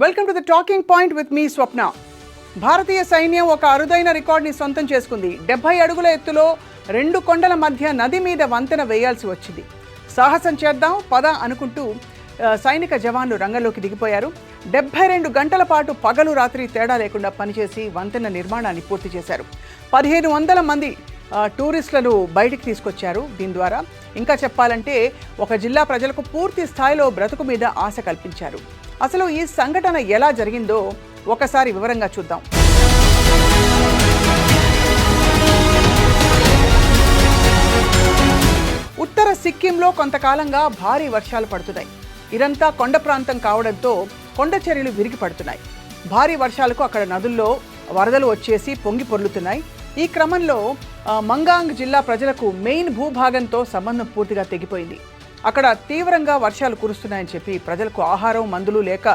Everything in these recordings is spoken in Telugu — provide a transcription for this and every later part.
Welcome to the talking point with me Swapna. భారతీయ సైన్యం ఒక అరుదైన రికార్డుని సొంతం చేసుకుంది. 70 అడుగుల ఎత్తులో 2 కొండల మధ్య నది మీద వంతెన వేయాల్సి వచ్చింది. సాహసం చేద్దాం పద అనుకుంటూ సైనిక జవాన్లు రంగంలోకి దిగిపోయారు. 72 గంటల పాటు పగలు రాత్రి తేడా లేకుండా పనిచేసి వంతెన నిర్మాణాన్ని పూర్తి చేశారు. 1500 మంది టూరిస్టులను బయటికి తీసుకొచ్చారు. దీని ద్వారా ఇంకా చెప్పాలంటే ఒక జిల్లా ప్రజలకు పూర్తి స్థాయిలో బ్రతుకు మీద ఆశ కల్పించారు. అసలు ఈ సంఘటన ఎలా జరిగిందో ఒకసారి వివరంగా చూద్దాం. ఉత్తర సిక్కింలో కొంతకాలంగా భారీ వర్షాలు పడుతున్నాయి. ఇదంతా కొండ ప్రాంతం కావడంతో కొండ చర్యలు విరిగి పడుతున్నాయి. భారీ వర్షాలకు అక్కడ నదుల్లో వరదలు వచ్చేసి పొంగి పొర్లుతున్నాయి. ఈ క్రమంలో మంగాంగ్ జిల్లా ప్రజలకు మెయిన్ భూభాగంతో సంబంధం పూర్తిగా తెగిపోయింది. అక్కడ తీవ్రంగా వర్షాలు కురుస్తున్నాయని చెప్పి ప్రజలకు ఆహారం మందులు లేక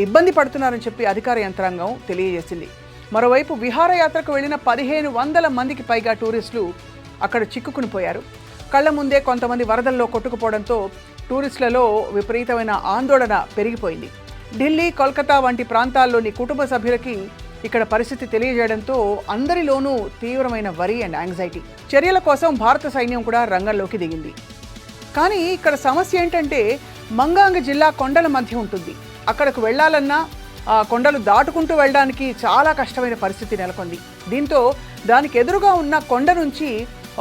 ఇబ్బంది పడుతున్నారని చెప్పి అధికార యంత్రాంగం తెలియజేసింది. మరోవైపు విహారయాత్రకు వెళ్లిన 1500 మందికి పైగా టూరిస్టులు అక్కడ చిక్కుకుని పోయారు. కళ్ల ముందే కొంతమంది వరదల్లో కొట్టుకుపోవడంతో టూరిస్టులలో విపరీతమైన ఆందోళన పెరిగిపోయింది. ఢిల్లీ, కోల్కతా వంటి ప్రాంతాల్లోని కుటుంబ సభ్యులకి ఇక్కడ పరిస్థితి తెలియజేయడంతో అందరిలోనూ తీవ్రమైన వరి అండ్ యాంగ్జైటీ. చర్యల కోసం భారత సైన్యం కూడా రంగంలోకి దిగింది. కానీ ఇక్కడ సమస్య ఏంటంటే మంగాంగ్ జిల్లా కొండల మధ్య ఉంటుంది. అక్కడకు వెళ్లాలన్నా కొండలు దాటుకుంటూ వెళ్ళడానికి చాలా కష్టమైన పరిస్థితి నెలకొంది. దీంతో దానికి ఎదురుగా ఉన్న కొండ నుంచి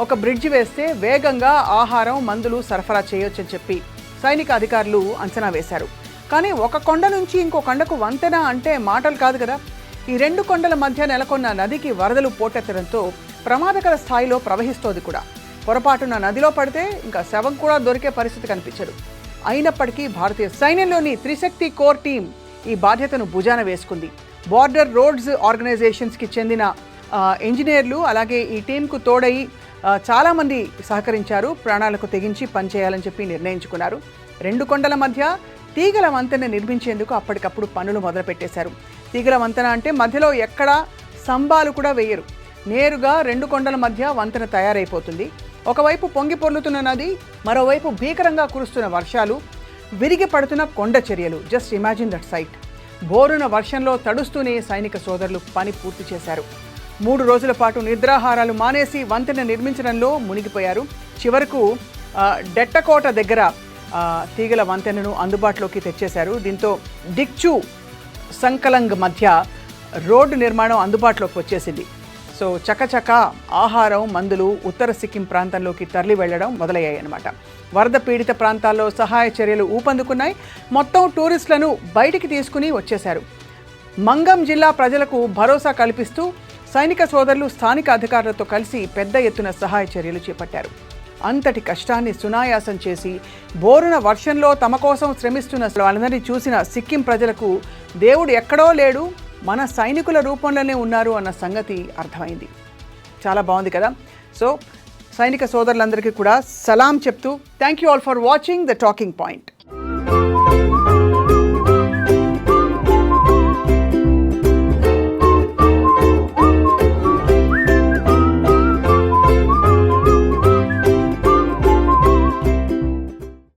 ఒక బ్రిడ్జ్ వేస్తే వేగంగా ఆహారం మందులు సరఫరా చేయొచ్చని చెప్పి సైనిక అధికారులు అంచనా వేశారు. కానీ ఒక కొండ నుంచి ఇంకో కొండకు వంతెన అంటే మాటలు కాదు కదా. ఈ 2 కొండల మధ్య నెలకొన్న నదికి వరదలు పోటెత్తడంతో ప్రమాదకర స్థాయిలో ప్రవహిస్తోంది కూడా. పొరపాటున నదిలో పడితే ఇంకా శవం కూడా దొరికే పరిస్థితి కనిపించదు. అయినప్పటికీ భారతీయ సైన్యంలోని త్రిశక్తి కోర్ టీం ఈ బాధ్యతను భుజాన వేసుకుంది. బార్డర్ రోడ్స్ ఆర్గనైజేషన్స్కి చెందిన ఇంజనీర్లు అలాగే ఈ టీంకు తోడై చాలామంది సహకరించారు. ప్రాణాలకు తెగించి పనిచేయాలని చెప్పి నిర్ణయించుకున్నారు. 2 కొండల మధ్య తీగల వంతెన నిర్మించేందుకు అప్పటికప్పుడు పనులు మొదలుపెట్టేశారు. తీగల వంతెన అంటే మధ్యలో ఎక్కడా స్తంభాలు కూడా వేయరు. నేరుగా 2 కొండల మధ్య వంతెన తయారైపోతుంది. ఒకవైపు పొంగి పొర్లుతున్న నది, మరోవైపు భీకరంగా కురుస్తున్న వర్షాలు, విరిగి పడుతున్న కొండ చర్యలు. Just imagine that sight. బోరున వర్షంలో తడుస్తూనే సైనిక సోదరులు పని పూర్తి చేశారు. 3 రోజుల పాటు నిద్రాహారాలు మానేసి వంతెన నిర్మించడంలో మునిగిపోయారు. చివరకు డెట్టకోట దగ్గర తీగల వంతెనను అందుబాటులోకి తెచ్చేశారు. దీంతో డిక్చు సంకలంగ్ మధ్య రోడ్డు నిర్మాణం అందుబాటులోకి వచ్చేసింది. సో చకచక ఆహారం మందులు ఉత్తర సిక్కిం ప్రాంతంలోకి తరలి వెళ్లడం మొదలయ్యాయి అన్నమాట. వరద పీడిత ప్రాంతాల్లో సహాయ చర్యలు ఊపందుకున్నాయి. మొత్తం టూరిస్టులను బయటికి తీసుకుని వచ్చేశారు. మంగం జిల్లా ప్రజలకు భరోసా కల్పిస్తూ సైనిక సోదరులు స్థానిక అధికారులతో కలిసి పెద్ద ఎత్తున సహాయ చర్యలు చేపట్టారు. అంతటి కష్టాన్ని సునాయాసం చేసి బోరున వర్షంలో తమ కోసం శ్రమిస్తున్న వాళ్ళందరినీ చూసిన సిక్కిం ప్రజలకు దేవుడు ఎక్కడో లేడు, మన సైనికుల రూపంలోనే ఉన్నారు అన్న సంగతి అర్థమైంది. చాలా బాగుంది కదా. సో సైనిక సోదరులందరికీ కూడా సలాం చెప్తూ thank you all for watching the talking point.